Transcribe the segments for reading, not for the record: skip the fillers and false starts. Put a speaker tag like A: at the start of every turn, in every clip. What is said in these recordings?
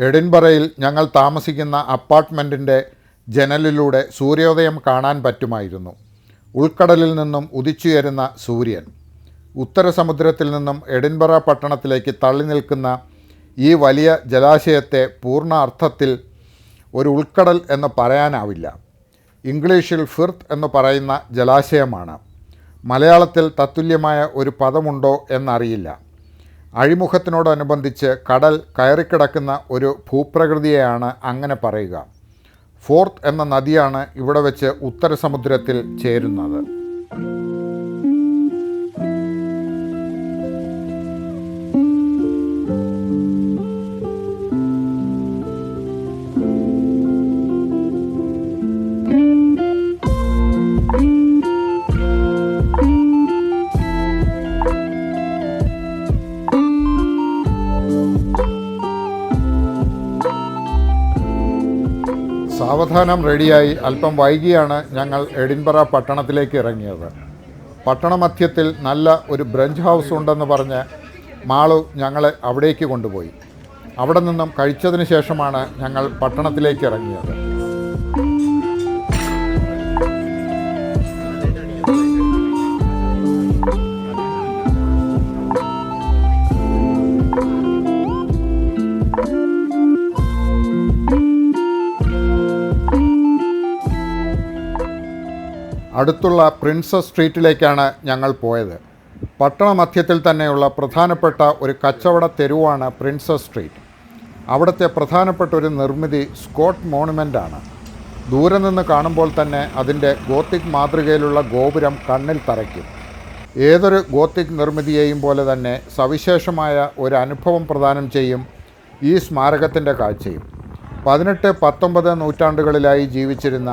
A: എഡിൻബറയിൽ ഞങ്ങൾ താമസിക്കുന്ന അപ്പാർട്ട്മെൻറ്റിൻ്റെ ജനലിലൂടെ സൂര്യോദയം കാണാൻ പറ്റുമായിരുന്നു. ഉൾക്കടലിൽ നിന്നും ഉദിച്ചുയരുന്ന സൂര്യൻ ഉത്തര സമുദ്രത്തിൽ നിന്നും എഡിൻബറ പട്ടണത്തിലേക്ക് തള്ളി നിൽക്കുന്ന ഈ വലിയ ജലാശയത്തെ പൂർണ്ണ അർത്ഥത്തിൽ ഒരു ഉൾക്കടൽ എന്ന് പറയാനാവില്ല. ഇംഗ്ലീഷിൽ ഫിർത്ത് എന്ന് പറയുന്ന ജലാശയമാണ്. മലയാളത്തിൽ തത്തുല്യമായ ഒരു പദമുണ്ടോ എന്നറിയില്ല. അഴിമുഖത്തിനോടനുബന്ധിച്ച് കടൽ കയറിക്കിടക്കുന്ന ഒരു ഭൂപ്രകൃതിയെയാണ് അങ്ങനെ പറയുക. ഫോർത്ത് എന്ന നദിയാണ് ഇവിടെ വെച്ച് ഉത്തര സമുദ്രത്തിൽ ചേരുന്നത്. സാവധാനം റെഡിയായി അല്പം വൈകിയാണ് ഞങ്ങൾ എഡിൻബറ പട്ടണത്തിലേക്ക് ഇറങ്ങിയത്. പട്ടണമധ്യത്തിൽ നല്ല ഒരു ബ്രഞ്ച് ഹൗസ് ഉണ്ടെന്ന് പറഞ്ഞ് മാളു ഞങ്ങളെ അവിടേക്ക് കൊണ്ടുപോയി. അവിടെ നിന്നും കഴിച്ചതിന് ശേഷമാണ് ഞങ്ങൾ പട്ടണത്തിലേക്ക് ഇറങ്ങിയത്. അടുത്തുള്ള പ്രിൻസസ് സ്ട്രീറ്റിലേക്കാണ് ഞങ്ങൾ പോയത്. പട്ടണമധ്യത്തിൽ തന്നെയുള്ള പ്രധാനപ്പെട്ട ഒരു കച്ചവട തെരുവാണ് പ്രിൻസസ് സ്ട്രീറ്റ്. അവിടുത്തെ പ്രധാനപ്പെട്ട ഒരു നിർമ്മിതി സ്കോട്ട് മോണുമെൻ്റാണ്. ദൂരെ നിന്ന് കാണുമ്പോൾ തന്നെ അതിൻ്റെ ഗോത്തിക് മാതൃകയിലുള്ള ഗോപുരം കണ്ണിൽ തറയ്ക്കും. ഏതൊരു ഗോത്തിക് നിർമ്മിതിയെയും പോലെ തന്നെ സവിശേഷമായ ഒരു അനുഭവം പ്രദാനം ചെയ്യും ഈ സ്മാരകത്തിൻ്റെ കാഴ്ചയും. 18-19 നൂറ്റാണ്ടുകളിലായി ജീവിച്ചിരുന്ന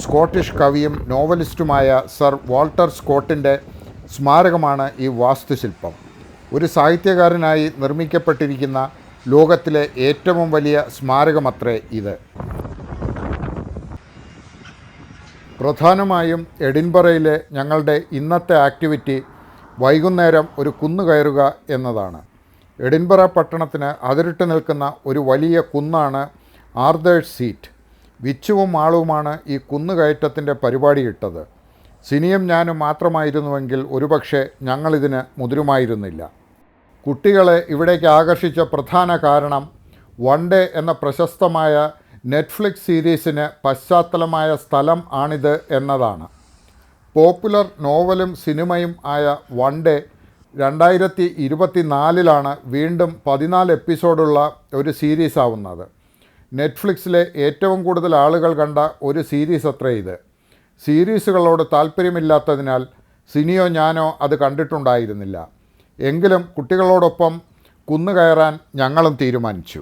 A: സ്കോട്ടിഷ് കവിയും നോവലിസ്റ്റുമായ സർ വാൾട്ടർ സ്കോട്ടിൻ്റെ സ്മാരകമാണ് ഈ വാസ്തുശില്പം. ഒരു സാഹിത്യകാരനായി നിർമ്മിക്കപ്പെട്ടിരിക്കുന്ന ലോകത്തിലെ ഏറ്റവും വലിയ സ്മാരകമത്രേ ഇത്. പ്രധാനമായും എഡിൻബറയിലെ ഞങ്ങളുടെ ഇന്നത്തെ ആക്ടിവിറ്റി വൈകുന്നേരം ഒരു കുന്ന് കയറുക എന്നതാണ്. എഡിൻബറ പട്ടണത്തിന് അതിരിട്ട് നിൽക്കുന്ന ഒരു വലിയ കുന്നാണ് ആർതേഴ്സ് സീറ്റ്. വിച്ചുവും മാളുവുമാണ് ഈ കുന്നുകയറ്റത്തിൻ്റെ പരിപാടി ഇട്ടത്. സിനിയും ഞാനും മാത്രമായിരുന്നുവെങ്കിൽ ഒരുപക്ഷെ ഞങ്ങളിതിന് മുതിരുമായിരുന്നില്ല. കുട്ടികളെ ഇവിടേക്ക് ആകർഷിച്ച പ്രധാന കാരണം വൺ ഡേ എന്ന പ്രശസ്തമായ നെറ്റ്ഫ്ലിക്സ് സീരീസിന് പശ്ചാത്തലമായ സ്ഥലം ആണിത് എന്നതാണ്. പോപ്പുലർ നോവലും സിനിമയും ആയ വൺ ഡേ 2024 വീണ്ടും 14 എപ്പിസോഡുള്ള ഒരു സീരീസ് ആവുന്നത്. നെറ്റ്ഫ്ലിക്സിലെ ഏറ്റവും കൂടുതൽ ആളുകൾ കണ്ട ഒരു സീരീസ് അത്രേ ഇത്. സീരീസുകളോട് താല്പര്യമില്ലാത്തതിനാൽ സിനിയോ ഞാനോ അത് കണ്ടിട്ടുണ്ടായിരുന്നില്ല. എങ്കിലും കുട്ടികളോടൊപ്പം കുന്നു കയറാൻ ഞങ്ങളും തീരുമാനിച്ചു.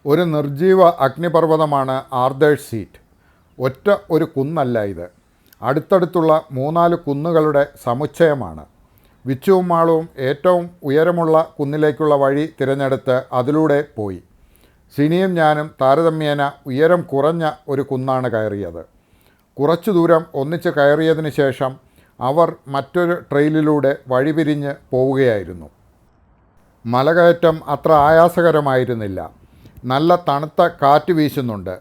A: ഒരു നിർജീവ അഗ്നിപർവ്വതമാണ് ആർതേഴ്സ് സീറ്റ്. ഒറ്റ ഒരു കുന്നല്ല ഇത്. അടുത്തടുത്തുള്ള 3-4 കുന്നുകളുടെ സമുച്ചയമാണ്. വിച്ചുവും മാളവും ഏറ്റവും ഉയരമുള്ള കുന്നിലേക്കുള്ള വഴി തിരഞ്ഞെടുത്ത് അതിലൂടെ പോയി. സിനിയും ഞാനും താരതമ്യേന ഉയരം കുറഞ്ഞ ഒരു കുന്നാണ് കയറിയത്. കുറച്ചു ദൂരം ഒന്നിച്ച് കയറിയതിന് ശേഷം അവർ മറ്റൊരു ട്രെയിലിലൂടെ വഴിപിരിഞ്ഞ് പോവുകയായിരുന്നു. മലകയറ്റം അത്ര ആയാസകരമായിരുന്നില്ല. നല്ല തണുത്ത കാറ്റ് വീശുന്നുണ്ട്.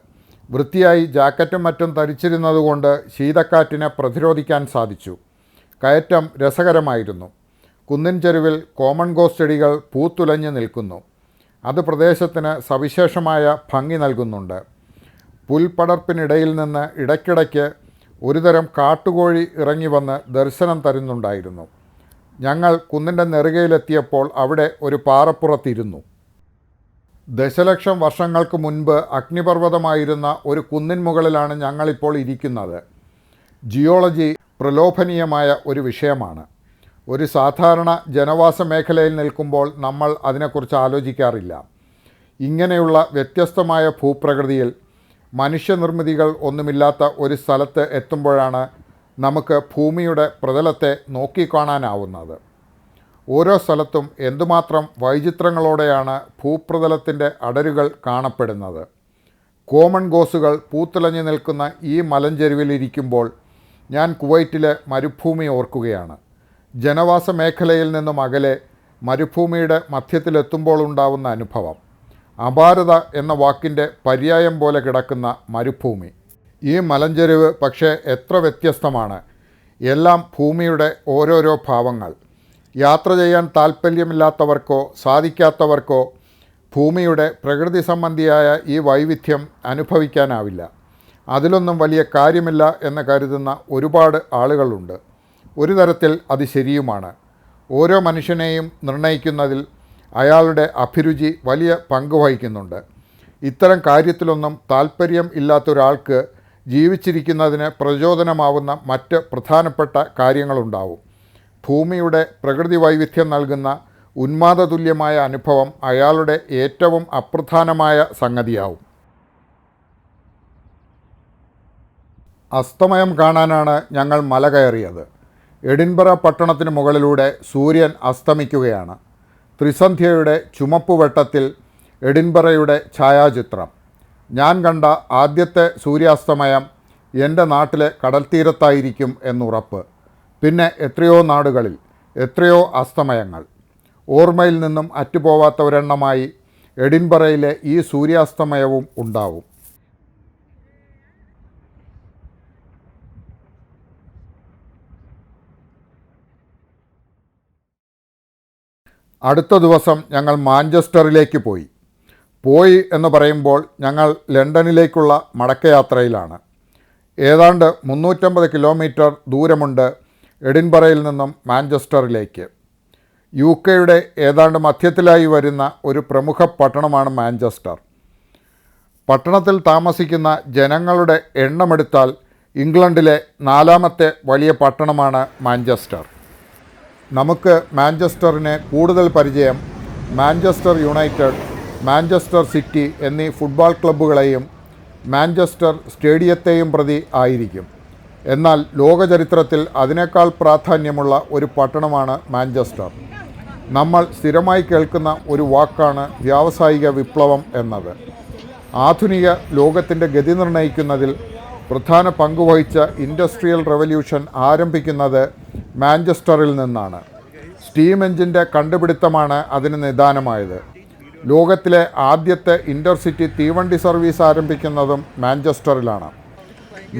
A: വൃത്തിയായി ജാക്കറ്റും മറ്റും ധരിച്ചിരുന്നതുകൊണ്ട് ശീതക്കാറ്റിനെ പ്രതിരോധിക്കാൻ സാധിച്ചു. കയറ്റം രസകരമായിരുന്നു. കുന്നിൻ ചെരുവിൽ കോമൺ ഗോസ് ചെടികൾ പൂത്തുലഞ്ഞ് നിൽക്കുന്നു. അത് പ്രദേശത്തിന് സവിശേഷമായ ഭംഗി നൽകുന്നുണ്ട്. പുൽപ്പടർപ്പിനിടയിൽ നിന്ന് ഇടയ്ക്കിടയ്ക്ക് ഒരുതരം കാട്ടുകോഴി ഇറങ്ങി വന്ന് ദർശനം തരുന്നുണ്ടായിരുന്നു. ഞങ്ങൾ കുന്നിൻ്റെ നെറുകയിലെത്തിയപ്പോൾ അവിടെ ഒരു പാറപ്പുറത്തിരുന്നു. ദശലക്ഷം വർഷങ്ങൾക്ക് മുൻപ് അഗ്നിപർവ്വതമായിരുന്ന ഒരു കുന്നിൻ മുകളിലാണ് ഞങ്ങളിപ്പോൾ ഇരിക്കുന്നത്. ജിയോളജി പ്രലോഭനീയമായ ഒരു വിഷയമാണ്. ഒരു സാധാരണ ജനവാസ മേഖലയിൽ നിൽക്കുമ്പോൾ നമ്മൾ അതിനെക്കുറിച്ച് ആലോചിക്കാറില്ല. ഇങ്ങനെയുള്ള വ്യത്യസ്തമായ ഭൂപ്രകൃതിയിൽ മനുഷ്യനിർമ്മിതികൾ ഒന്നുമില്ലാത്ത ഒരു സ്ഥലത്ത് എത്തുമ്പോഴാണ് നമുക്ക് ഭൂമിയുടെ പ്രതലത്തെ നോക്കിക്കാണാനാവുന്നത്. ഓരോ സ്ഥലത്തും എന്തുമാത്രം വൈചിത്രങ്ങളോടെയാണ് ഭൂപ്രതലത്തിൻ്റെ അടരുകൾ കാണപ്പെടുന്നത്. കോമൺ ഗോസുകൾ പൂത്തുലഞ്ഞു നിൽക്കുന്ന ഈ മലഞ്ചെരുവിലിരിക്കുമ്പോൾ ഞാൻ കുവൈറ്റിലെ മരുഭൂമി ഓർക്കുകയാണ്. ജനവാസ മേഖലയിൽ നിന്നും അകലെ മരുഭൂമിയുടെ മധ്യത്തിലെത്തുമ്പോൾ ഉണ്ടാവുന്ന അനുഭവം. അപാരത എന്ന വാക്കിൻ്റെ പര്യായം പോലെ കിടക്കുന്ന മരുഭൂമി. ഈ മലഞ്ചെരിവ് പക്ഷേ എത്ര വ്യത്യസ്തമാണ്. എല്ലാം ഭൂമിയുടെ ഓരോരോ ഭാവങ്ങൾ. യാത്ര ചെയ്യാൻ താൽപ്പര്യമില്ലാത്തവർക്കോ സാധിക്കാത്തവർക്കോ ഭൂമിയുടെ പ്രകൃതി സംബന്ധിയായ ഈ വൈവിധ്യം അനുഭവിക്കാനാവില്ല. അതിലൊന്നും വലിയ കാര്യമില്ല എന്ന് കരുതുന്ന ഒരുപാട് ആളുകളുണ്ട്. ഒരു തരത്തിൽ അത് ശരിയുമാണ്. ഓരോ മനുഷ്യനെയും നിർണ്ണയിക്കുന്നതിൽ അയാളുടെ അഭിരുചി വലിയ പങ്ക് വഹിക്കുന്നുണ്ട്. ഇത്തരം കാര്യത്തിലൊന്നും താൽപ്പര്യം ഇല്ലാത്തൊരാൾക്ക് ജീവിച്ചിരിക്കുന്നതിന് പ്രചോദനമാവുന്ന മറ്റ് പ്രധാനപ്പെട്ട കാര്യങ്ങളുണ്ടാവും. ഭൂമിയുടെ പ്രകൃതി വൈവിധ്യം നൽകുന്ന ഉന്മാദതുല്യമായ അനുഭവം അയാളുടെ ഏറ്റവും അപ്രധാനമായ സംഗതിയാവും. അസ്തമയം കാണാനാണ് ഞങ്ങൾ മല കയറിയത്. എഡിൻബറ പട്ടണത്തിന് മുകളിലൂടെ സൂര്യൻ അസ്തമിക്കുകയാണ്. ത്രിസന്ധ്യയുടെ ചുമപ്പുവെട്ടത്തിൽ എഡിൻബറയുടെ ഛായാചിത്രം. ഞാൻ കണ്ട ആദ്യത്തെ സൂര്യാസ്തമയം എൻ്റെ നാട്ടിലെ കടൽത്തീരത്തായിരിക്കും എന്നുറപ്പ്. പിന്നെ എത്രയോ നാടുകളിൽ എത്രയോ അസ്തമയങ്ങൾ. ഓർമ്മയിൽ നിന്നും അറ്റുപോവാത്ത ഒരെണ്ണമായി എഡിൻബറയിലെ ഈ സൂര്യാസ്തമയവും ഉണ്ടാവും. അടുത്ത ദിവസം ഞങ്ങൾ മാഞ്ചസ്റ്ററിലേക്ക് പോയി എന്ന് പറയുമ്പോൾ ഞങ്ങൾ ലണ്ടനിലേക്കുള്ള മടക്കയാത്രയിലാണ്. ഏതാണ്ട് 350 കിലോമീറ്റർ ദൂരമുണ്ട് എഡിൻബറയിൽ നിന്നും മാഞ്ചസ്റ്ററിലേക്ക്. UK ഏതാണ്ട് മധ്യത്തിലായി വരുന്ന ഒരു പ്രമുഖ പട്ടണമാണ് മാഞ്ചസ്റ്റർ. പട്ടണത്തിൽ താമസിക്കുന്ന ജനങ്ങളുടെ എണ്ണമെടുത്താൽ ഇംഗ്ലണ്ടിലെ 4ാമത്തെ വലിയ പട്ടണമാണ് മാഞ്ചസ്റ്റർ. നമുക്ക് മാഞ്ചസ്റ്ററിനെ കൂടുതൽ പരിചയം മാഞ്ചസ്റ്റർ യുണൈറ്റഡ്, മാഞ്ചസ്റ്റർ സിറ്റി എന്നീ ഫുട്ബോൾ ക്ലബ്ബുകളെയും മാഞ്ചസ്റ്റർ സ്റ്റേഡിയത്തെയും പ്രതി ആയിരിക്കും. എന്നാൽ ലോകചരിത്രത്തിൽ അതിനേക്കാൾ പ്രാധാന്യമുള്ള ഒരു പട്ടണമാണ് മാഞ്ചസ്റ്റർ. നമ്മൾ സ്ഥിരമായി കേൾക്കുന്ന ഒരു വാക്കാണ് വ്യാവസായിക വിപ്ലവം എന്നത്. ആധുനിക ലോകത്തിൻ്റെ ഗതി നിർണ്ണയിക്കുന്നതിൽ പ്രധാന പങ്കുവഹിച്ച ഇൻഡസ്ട്രിയൽ റവല്യൂഷൻ ആരംഭിക്കുന്നത് മാഞ്ചസ്റ്ററിൽ നിന്നാണ്. സ്റ്റീം എഞ്ചിൻ്റെ കണ്ടുപിടുത്തമാണ് അതിന് നിദാനമായത്. ലോകത്തിലെ ആദ്യത്തെ ഇൻ്റർസിറ്റി തീവണ്ടി സർവീസ് ആരംഭിക്കുന്നതും മാഞ്ചസ്റ്ററിലാണ്.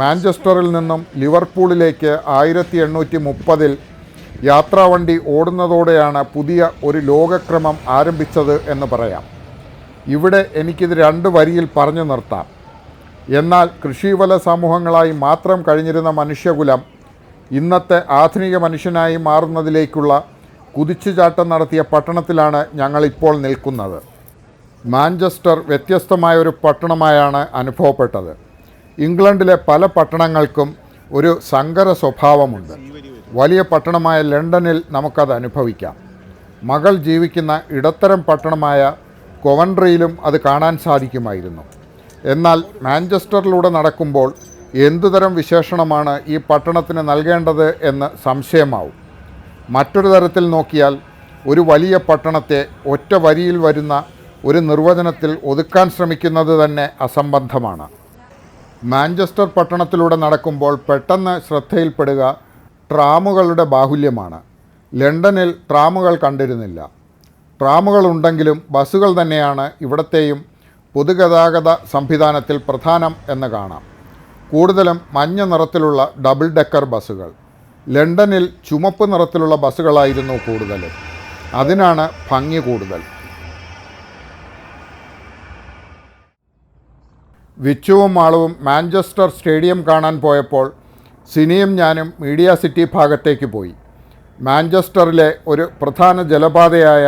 A: മാഞ്ചസ്റ്ററിൽ നിന്നും ലിവർപൂളിലേക്ക് 1830-ൽ യാത്രാവണ്ടി ഓടുന്നതോടെയാണ് പുതിയ ഒരു ലോകക്രമം ആരംഭിച്ചത് എന്ന് പറയാം. ഇവിടെ എനിക്കിത് 2 വരിയിൽ പറഞ്ഞു നിർത്താം. എന്നാൽ കൃഷിവല സമൂഹങ്ങളായി മാത്രം കഴിഞ്ഞിരുന്ന മനുഷ്യകുലം ഇന്നത്തെ ആധുനിക മനുഷ്യനായി മാറുന്നതിലേക്കുള്ള കുതിച്ചുചാട്ടം നടത്തിയ പട്ടണത്തിലാണ് ഞങ്ങളിപ്പോൾ നിൽക്കുന്നത്. മാഞ്ചസ്റ്റർ വ്യത്യസ്തമായൊരു പട്ടണമായാണ് അനുഭവപ്പെട്ടത്. ഇംഗ്ലണ്ടിലെ പല പട്ടണങ്ങൾക്കും ഒരു സങ്കര സ്വഭാവമുണ്ട്. വലിയ പട്ടണമായ ലണ്ടനിൽ നമുക്കത് അനുഭവിക്കാം. മകൾ ജീവിക്കുന്ന ഇടത്തരം പട്ടണമായ കൊവൻട്രിയിലും അത് കാണാൻ സാധിക്കുമായിരുന്നു. എന്നാൽ മാഞ്ചസ്റ്ററിലൂടെ നടക്കുമ്പോൾ എന്തുതരം വിശേഷണമാണ് ഈ പട്ടണത്തിന് നൽകേണ്ടത് എന്ന് സംശയമാവും. മറ്റൊരു തരത്തിൽ നോക്കിയാൽ ഒരു വലിയ പട്ടണത്തെ ഒറ്റ വരിയിൽ വരുന്ന ഒരു നിർവചനത്തിൽ ഒതുക്കാൻ ശ്രമിക്കുന്നത് തന്നെ അസംബന്ധമാണ്. മാഞ്ചസ്റ്റർ പട്ടണത്തിലൂടെ നടക്കുമ്പോൾ പെട്ടെന്ന് ശ്രദ്ധയിൽപ്പെടുക ട്രാമുകളുടെ ബാഹുല്യമാണ്. ലണ്ടനിൽ ട്രാമുകൾ കണ്ടിരുന്നില്ല. ട്രാമുകളുണ്ടെങ്കിലും ബസ്സുകൾ തന്നെയാണ് ഇവിടത്തെയും പൊതുഗതാഗത സംവിധാനത്തിൽ പ്രധാനം എന്ന് കാണാം. കൂടുതലും മഞ്ഞ നിറത്തിലുള്ള ഡബിൾ ഡെക്കർ ബസ്സുകൾ. ലണ്ടനിൽ ചുമപ്പ് നിറത്തിലുള്ള ബസ്സുകളായിരുന്നു കൂടുതലും. അതിനാണ് ഭംഗി കൂടുതൽ. വിച്ചുവും മാളവും മാഞ്ചസ്റ്റർ സ്റ്റേഡിയം കാണാൻ പോയപ്പോൾ സിനിയും ഞാനും മീഡിയ സിറ്റി ഭാഗത്തേക്ക് പോയി. മാഞ്ചസ്റ്ററിലെ ഒരു പ്രധാന ജലപാതയായ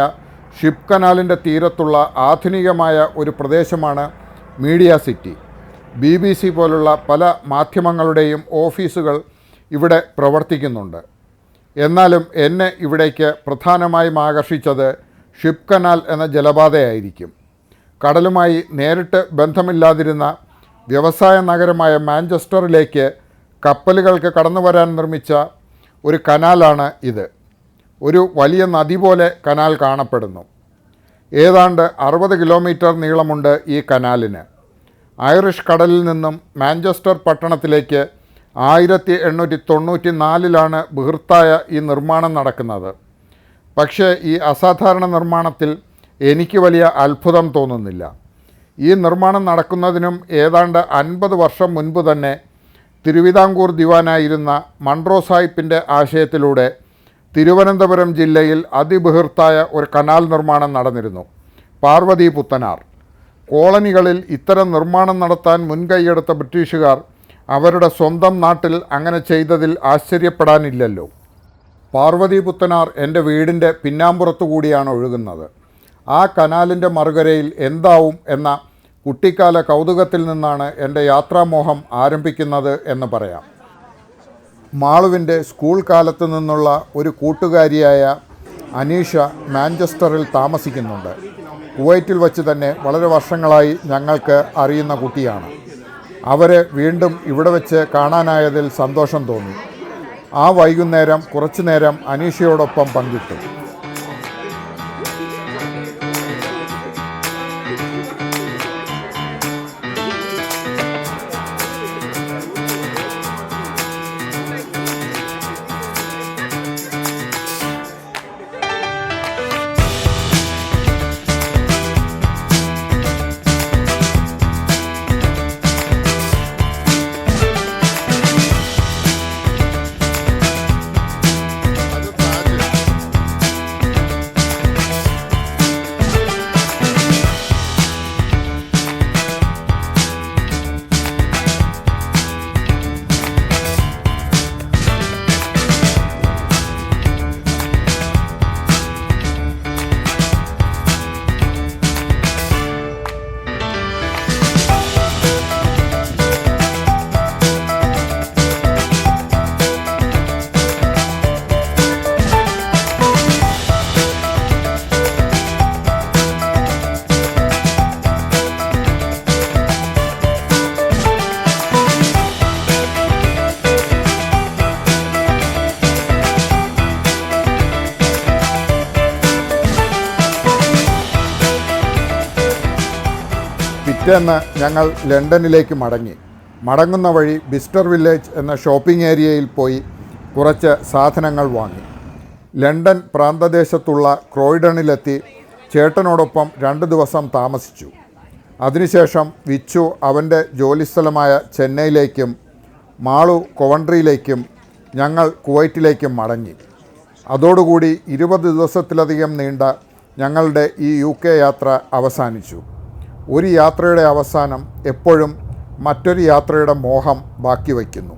A: ഷിപ്പ് കനാലിൻ്റെ തീരത്തുള്ള ആധുനികമായ ഒരു പ്രദേശമാണ് മീഡിയ സിറ്റി. BBC പോലുള്ള പല മാധ്യമങ്ങളുടെയും ഓഫീസുകൾ ഇവിടെ പ്രവർത്തിക്കുന്നുണ്ട്. എന്നാലും എന്നെ ഇവിടേക്ക് പ്രധാനമായും ആകർഷിച്ചത് ഷിപ്പ് കനാൽ എന്ന ജലപാതയായിരിക്കും. കടലുമായി നേരിട്ട് ബന്ധമില്ലാതിരുന്ന വ്യവസായ നഗരമായ മാഞ്ചസ്റ്ററിലേക്ക് കപ്പലുകൾക്ക് കടന്നു വരാൻ നിർമ്മിച്ച ഒരു കനാലാണ് ഇത്. ഒരു വലിയ നദി പോലെ കനാൽ കാണപ്പെടുന്നു. ഏതാണ്ട് 60 കിലോമീറ്റർ നീളമുണ്ട് ഈ കനാലിന്. ഐറിഷ് കടലിൽ നിന്നും മാഞ്ചസ്റ്റർ പട്ടണത്തിലേക്ക് 1894-ലാണ് ബൃഹത്തായ ഈ നിർമ്മാണം നടക്കുന്നത്. പക്ഷേ ഈ അസാധാരണ നിർമ്മാണത്തിൽ എനിക്ക് വലിയ അത്ഭുതം തോന്നുന്നില്ല. ഈ നിർമ്മാണം നടക്കുന്നതിനും ഏതാണ്ട് 50 വർഷം മുൻപ് തന്നെ തിരുവിതാംകൂർ ദിവാനായിരുന്ന മൺട്രോ സാഹിബിൻ്റെ ആശയത്തിലൂടെ തിരുവനന്തപുരം ജില്ലയിൽ അതിബൃഹത്തായ ഒരു കനാൽ നിർമ്മാണം നടന്നിരുന്നു, പാർവതി പുത്തനാർ. കോളനികളിൽ ഇത്തരം നിർമ്മാണം നടത്താൻ മുൻകൈയെടുത്ത ബ്രിട്ടീഷുകാർ അവരുടെ സ്വന്തം നാട്ടിൽ അങ്ങനെ ചെയ്തതിൽ ആശ്ചര്യപ്പെടാനില്ലല്ലോ. പാർവതി പുത്തനാർ എൻ്റെ വീടിൻ്റെ പിന്നാമ്പുറത്തു കൂടിയാണ് ഒഴുകുന്നത്. ആ കനാലിൻ്റെ മറുകരയിൽ എന്താവും എന്ന കുട്ടിക്കാല കൗതുകത്തിൽ നിന്നാണ് എൻ്റെ യാത്രാമോഹം ആരംഭിക്കുന്നത് എന്ന് പറയാം. മാളുവിൻ്റെ സ്കൂൾ കാലത്ത് നിന്നുള്ള ഒരു കൂട്ടുകാരിയായ അനീഷ മാഞ്ചസ്റ്ററിൽ താമസിക്കുന്നുണ്ട്. കുവൈറ്റിൽ വച്ച് തന്നെ വളരെ വർഷങ്ങളായി ഞങ്ങൾക്ക് അറിയുന്ന കുട്ടിയാണ്. അവരെ വീണ്ടും ഇവിടെ വെച്ച് കാണാനായതിൽ സന്തോഷം തോന്നി. ആ വൈകുന്നേരം കുറച്ചു നേരം അനീഷയോടൊപ്പം പങ്കിട്ടു. പിറ്റേന്ന് ഞങ്ങൾ ലണ്ടനിലേക്ക് മടങ്ങുന്ന വഴി ബിസ്റ്റർ വില്ലേജ് എന്ന ഷോപ്പിംഗ് ഏരിയയിൽ പോയി കുറച്ച് സാധനങ്ങൾ വാങ്ങി. ലണ്ടൻ പ്രാന്തദേശത്തുള്ള ക്രോയ്ഡണിലെത്തി ചേട്ടനോടൊപ്പം 2 ദിവസം താമസിച്ചു. അതിനുശേഷം വിച്ചു അവൻ്റെ ജോലിസ്ഥലമായ ചെന്നൈയിലേക്കും മാളു കൊവൻട്രിയിലേക്കും ഞങ്ങൾ കുവൈറ്റിലേക്കും മടങ്ങി. അതോടുകൂടി 20 ദിവസത്തിലധികം നീണ്ട ഞങ്ങളുടെ ഈ UK യാത്ര അവസാനിച്ചു. ഒരു യാത്രയുടെ അവസാനം എപ്പോഴും മറ്റൊരു യാത്രയുടെ മോഹം ബാക്കി വയ്ക്കുന്നു.